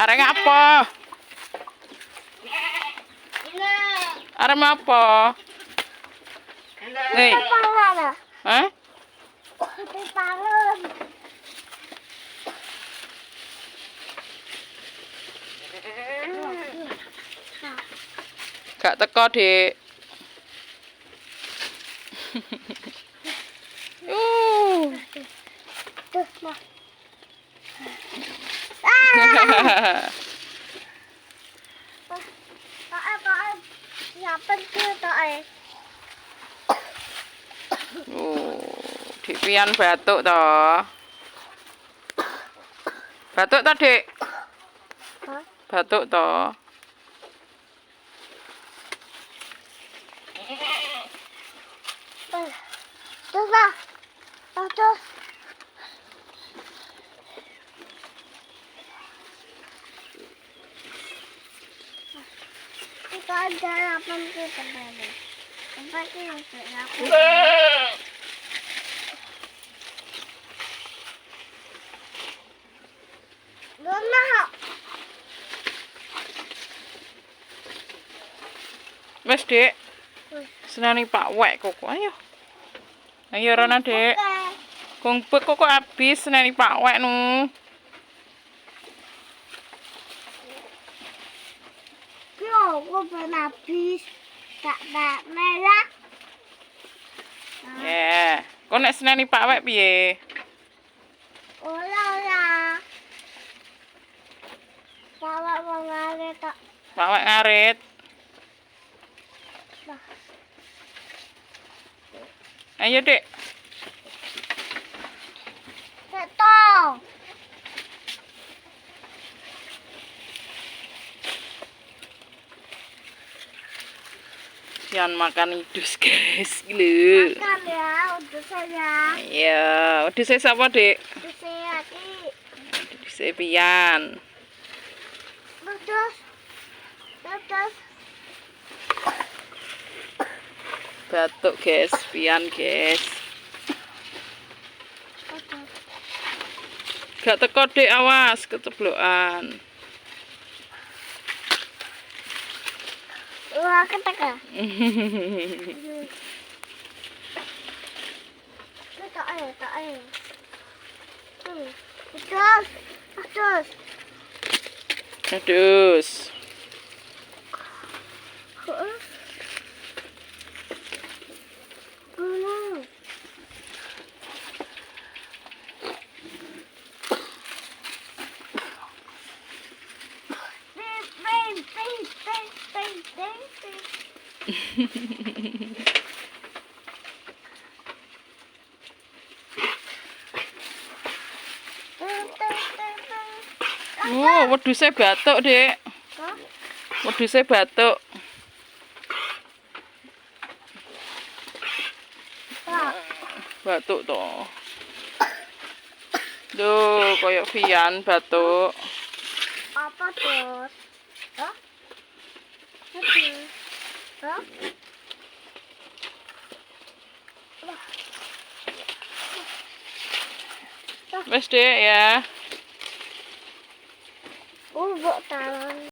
Arek apa? Arek apa? Nih. Hah? Gak teko, Dik. Dik pian batuk toh. Batuk toh, Dik? Batuk toh. Kita ada apa kita beli? Tempat ini aku. Mama. Wes, Dik. Senani Pak Wek kok. Ayo. Ayo Rona, Dik. Kumpul kok habis senani Pak Wek nu. Aku pernah habis tak merah. Ya, kok nek seneni Pak Wek piye? Ora. Bawa mengalir tak. Pak Wek ngarit. Ayo, Dik. Ketong. Pian makan idus, guys. Lho. Makan ya, udah saya. Iya, udus sapa, Dik? Udah saya ki. Udus pian. Terus. Batuk, guys. Pian, guys. Gak teko, Dik, awas keceblokan. Wah, keteka. Tak air. Terus. Adus. Oh, wedhuse batuk, Dik. Wedhuse batuk. Batuk toh. Duh, koyo Vian batuk. Apa terus? Hah? Wes, Dik, ya. Buk tangan.